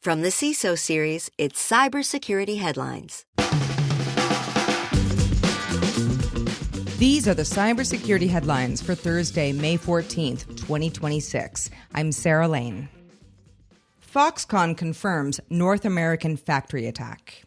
From the CISO series, it's Cybersecurity Headlines. These are the cybersecurity headlines for Thursday, May 14th, 2026. I'm Sarah Lane. Foxconn confirms North American factory attack.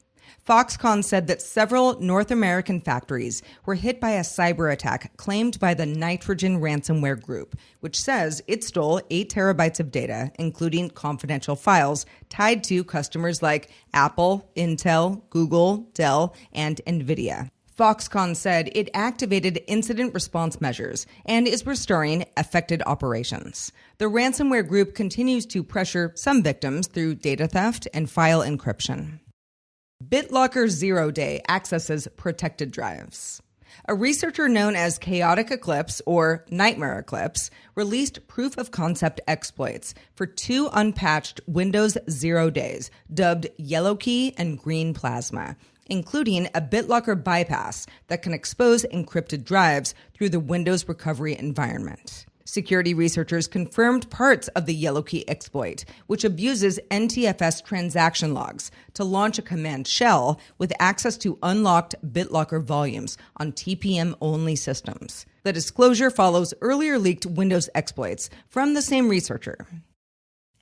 Foxconn said that several North American factories were hit by a cyber attack claimed by the Nitrogen ransomware group, which says it stole 8 terabytes of data, including confidential files tied to customers like Apple, Intel, Google, Dell, and NVIDIA. Foxconn said it activated incident response measures and is restoring affected operations. The ransomware group continues to pressure some victims through data theft and file encryption. BitLocker 0-day accesses protected drives. A researcher known as Chaotic Eclipse, or Nightmare Eclipse, released proof-of-concept exploits for 2 unpatched Windows 0 days, dubbed Yellow Key and Green Plasma, including a BitLocker bypass that can expose encrypted drives through the Windows recovery environment. Security researchers confirmed parts of the Yellow Key exploit, which abuses NTFS transaction logs to launch a command shell with access to unlocked BitLocker volumes on TPM-only systems. The disclosure follows earlier leaked Windows exploits from the same researcher.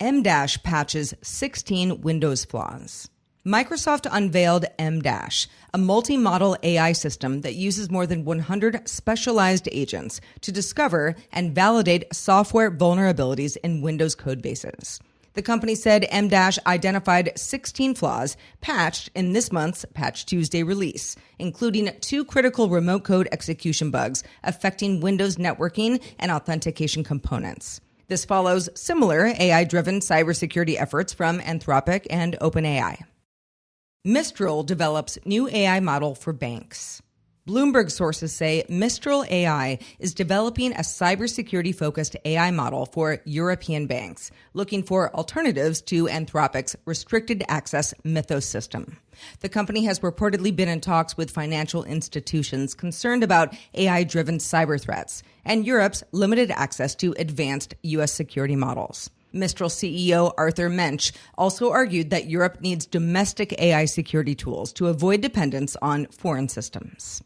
MDASH patches 16 Windows flaws. Microsoft unveiled MDASH, a multi-model AI system that uses more than 100 specialized agents to discover and validate software vulnerabilities in Windows codebases. The company said MDASH identified 16 flaws patched in this month's Patch Tuesday release, including 2 critical remote code execution bugs affecting Windows networking and authentication components. This follows similar AI-driven cybersecurity efforts from Anthropic and OpenAI. Mistral develops new AI model for banks. Bloomberg sources say Mistral AI is developing a cybersecurity-focused AI model for European banks, looking for alternatives to Anthropic's restricted access Mythos system. The company has reportedly been in talks with financial institutions concerned about AI-driven cyber threats and Europe's limited access to advanced U.S. security models. Mistral CEO Arthur Mensch also argued that Europe needs domestic AI security tools to avoid dependence on foreign systems.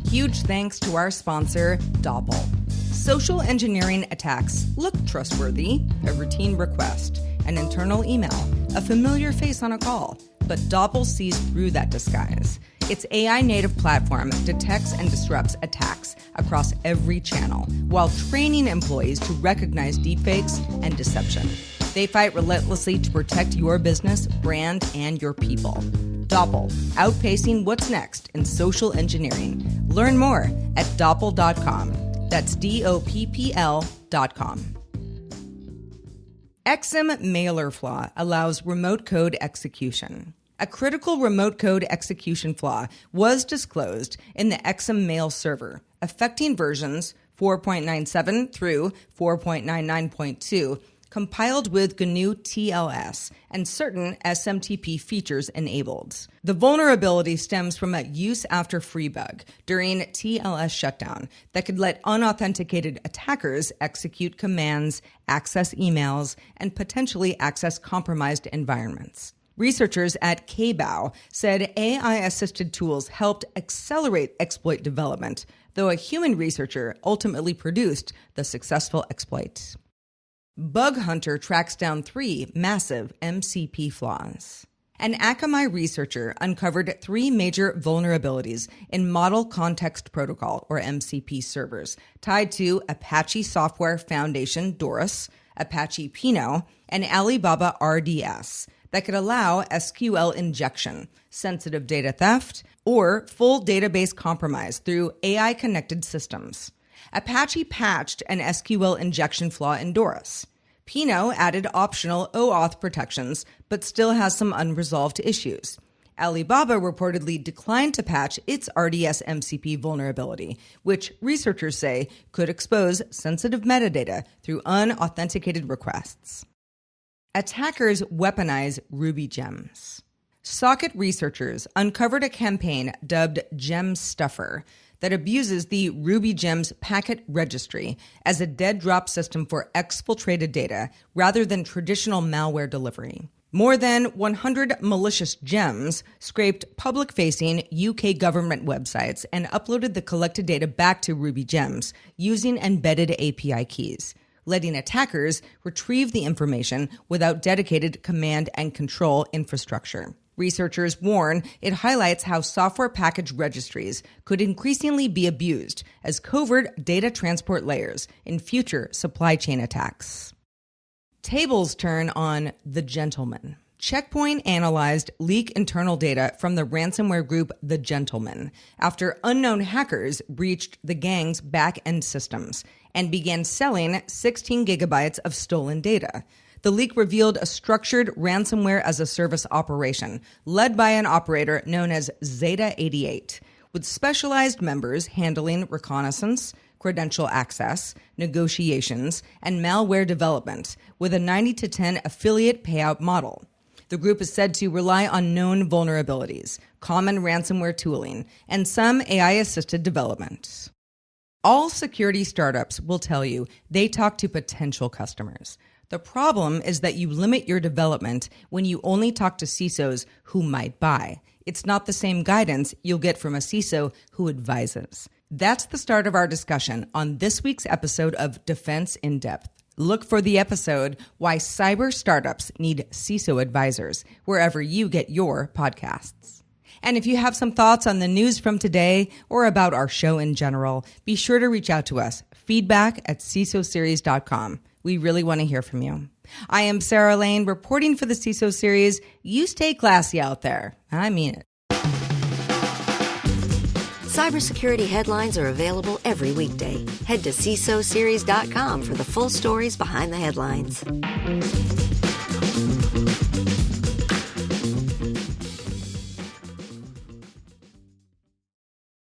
Huge thanks to our sponsor, Doppel. Social engineering attacks look trustworthy, a routine request, an internal email, a familiar face on a call, but Doppel sees through that disguise. Its AI-native platform detects and disrupts attacks across every channel while training employees to recognize deepfakes and deception. They fight relentlessly to protect your business, brand, and your people. Doppel, outpacing what's next in social engineering. Learn more at Doppel.com. That's DOPPL.com. Exim mailer flaw allows remote code execution. A critical remote code execution flaw was disclosed in the Exim mail server, affecting versions 4.97 through 4.99.2, compiled with GNU TLS and certain SMTP features enabled. The vulnerability stems from a use after free bug during TLS shutdown that could let unauthenticated attackers execute commands, access emails, and potentially access compromised environments. Researchers at KBOW said AI-assisted tools helped accelerate exploit development, though a human researcher ultimately produced the successful exploit. Bug Hunter tracks down 3 massive MCP flaws. An Akamai researcher uncovered 3 major vulnerabilities in Model Context Protocol, or MCP servers, tied to Apache Software Foundation DORUS, Apache Pinot, and Alibaba RDS, that could allow SQL injection, sensitive data theft, or full database compromise through AI-connected systems. Apache patched an SQL injection flaw in DORUS. Pinot added optional OAuth protections, but still has some unresolved issues. Alibaba reportedly declined to patch its RDS MCP vulnerability, which researchers say could expose sensitive metadata through unauthenticated requests. Attackers weaponize Ruby gems. Socket researchers uncovered a campaign dubbed Gem Stuffer that abuses the Ruby Gems packet registry as a dead drop system for exfiltrated data rather than traditional malware delivery. More than 100 malicious gems scraped public-facing UK government websites and uploaded the collected data back to Ruby Gems using embedded API keys, letting attackers retrieve the information without dedicated command and control infrastructure. Researchers warn it highlights how software package registries could increasingly be abused as covert data transport layers in future supply chain attacks. Tables turn on The Gentleman. Check Point analyzed leak internal data from the ransomware group The Gentleman after unknown hackers breached the gang's back-end systems and began selling 16 gigabytes of stolen data. The leak revealed a structured ransomware-as-a-service operation led by an operator known as Zeta 88, with specialized members handling reconnaissance, credential access, negotiations, and malware development, with a 90-10 affiliate payout model. The group is said to rely on known vulnerabilities, common ransomware tooling, and some AI-assisted development. All security startups will tell you they talk to potential customers. The problem is that you limit your development when you only talk to CISOs who might buy. It's not the same guidance you'll get from a CISO who advises. That's the start of our discussion on this week's episode of Defense in Depth. Look for the episode, Why Cyber Startups Need CISO Advisors, wherever you get your podcasts. And if you have some thoughts on the news from today or about our show in general, be sure to reach out to us, feedback@CISOseries.com. We really want to hear from you. I am Sarah Lane, reporting for the CISO Series. You stay classy out there. I mean it. Cybersecurity headlines are available every weekday. Head to CISOseries.com for the full stories behind the headlines.